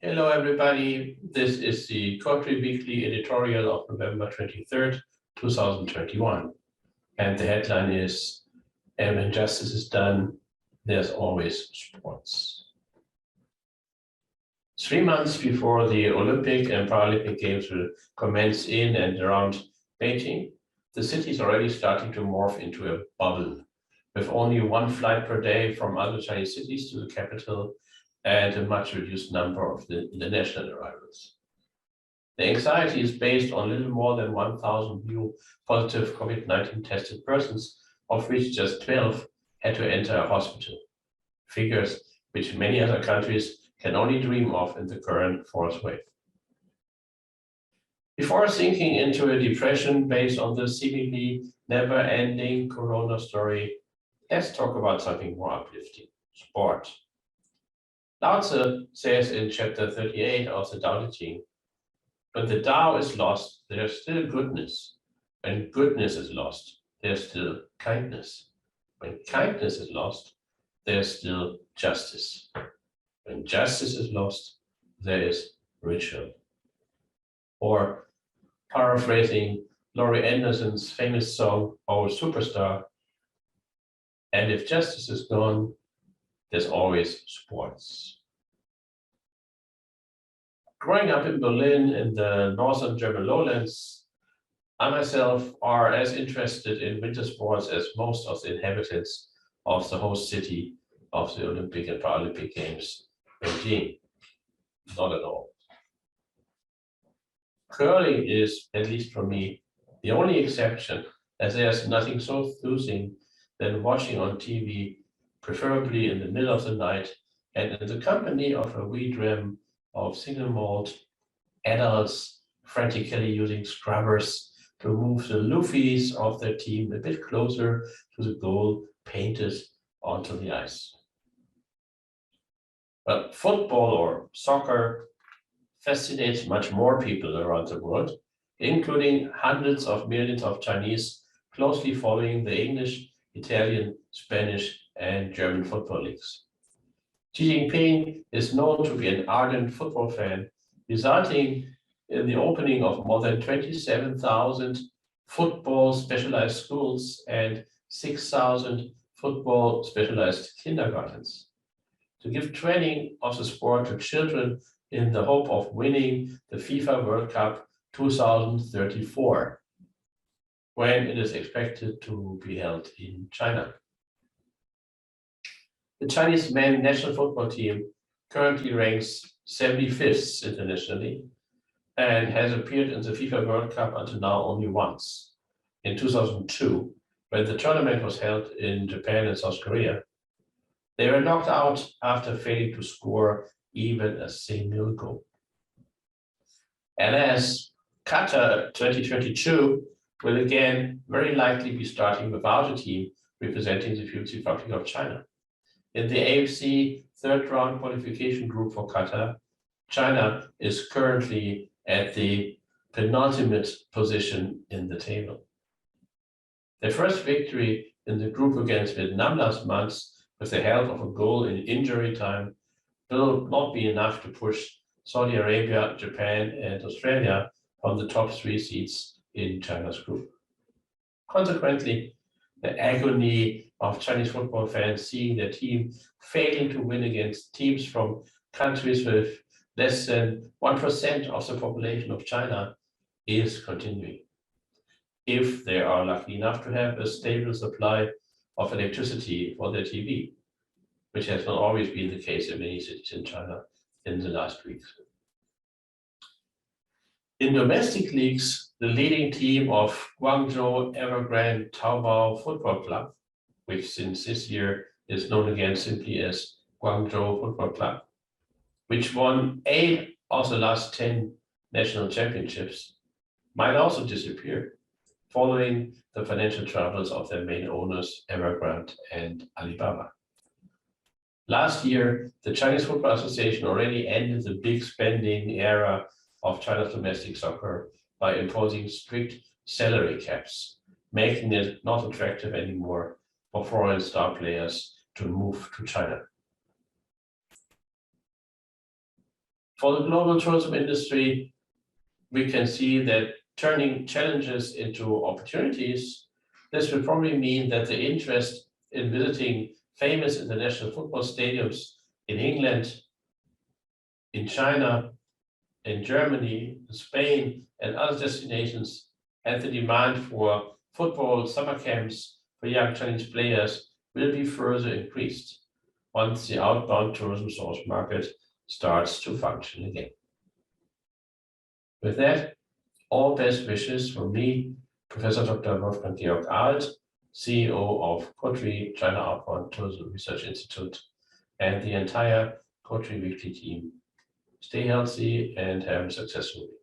Hello, everybody. This is the COTRI Weekly Editorial of November 23rd, 2021. And the headline is, and when justice is done, there's always sports. 3 months before the Olympic and Paralympic Games will commence in and around Beijing, the city is already starting to morph into a bubble, with only one flight per day from other Chinese cities to the capital and a much reduced number of the international arrivals. The anxiety is based on little more than 1,000 new positive COVID-19 tested persons, of which just 12 had to enter a hospital, figures which many other countries can only dream of in the current fourth wave. Before sinking into a depression based on the seemingly never-ending corona story, let's talk about something more uplifting: sport. Lao Tzu says in chapter 38 of the Tao Te Ching, when the Tao is lost, there's still goodness. When goodness is lost, there's still kindness. When kindness is lost, there's still justice. When justice is lost, there is ritual. Or paraphrasing Laurie Anderson's famous song, Our Superstar, and if justice is gone, there's always sports. Growing up in Berlin in the northern German lowlands, I myself are as interested in winter sports as most of the inhabitants of the host city of the Olympic and Paralympic Games, Beijing. Not at all. Curling is, at least for me, the only exception, as there's nothing so soothing than watching on TV, preferably in the middle of the night and in the company of a wee dram of single malt adults frantically using scrubbers to move the loofies of their team a bit closer to the goal painted onto the ice. But football or soccer fascinates much more people around the world, including hundreds of millions of Chinese closely following the English, Italian, Spanish, and German football leagues. Xi Jinping is known to be an ardent football fan, resulting in the opening of more than 27,000 football specialized schools and 6,000 football specialized kindergartens, to give training of the sport to children in the hope of winning the FIFA World Cup 2034, when it is expected to be held in China. The Chinese men's national football team currently ranks 75th internationally and has appeared in the FIFA World Cup until now only once, in 2002, when the tournament was held in Japan and South Korea. They were knocked out after failing to score even a single goal. And as Qatar 2022 will again very likely be starting without a team representing the People's Republic of China. In the AFC third round qualification group for Qatar, China is currently at the penultimate position in the table. Their first victory in the group against Vietnam last month, with the help of a goal in injury time, will not be enough to push Saudi Arabia, Japan, and Australia from the top 3 seats in China's group. Consequently, the agony of Chinese football fans seeing their team failing to win against teams from countries with less than 1% of the population of China is continuing, if they are lucky enough to have a stable supply of electricity for their TV, which has not always been the case in many cities in China in the last weeks. In domestic leagues, the leading team of Guangzhou Evergrande Taobao Football Club, which since this year is known again simply as Guangzhou Football Club, which won 8 of the last 10 national championships, might also disappear, following the financial troubles of their main owners, Evergrande and Alibaba. Last year, the Chinese Football Association already ended the big spending era of China's domestic soccer by imposing strict salary caps, making it not attractive anymore for foreign star players to move to China. For the global tourism industry, we can see that turning challenges into opportunities, this will probably mean that the interest in visiting famous international football stadiums in England, in China, in Germany, in Spain, and other destinations, and the demand for football summer camps for young Chinese players will be further increased once the outbound tourism source market starts to function again. With that, all best wishes from me, Professor Dr. Wolfgang Georg Alt, CEO of COTRI China Outbound Tourism Research Institute, and the entire COTRI Weekly team. Stay healthy and have a successful week.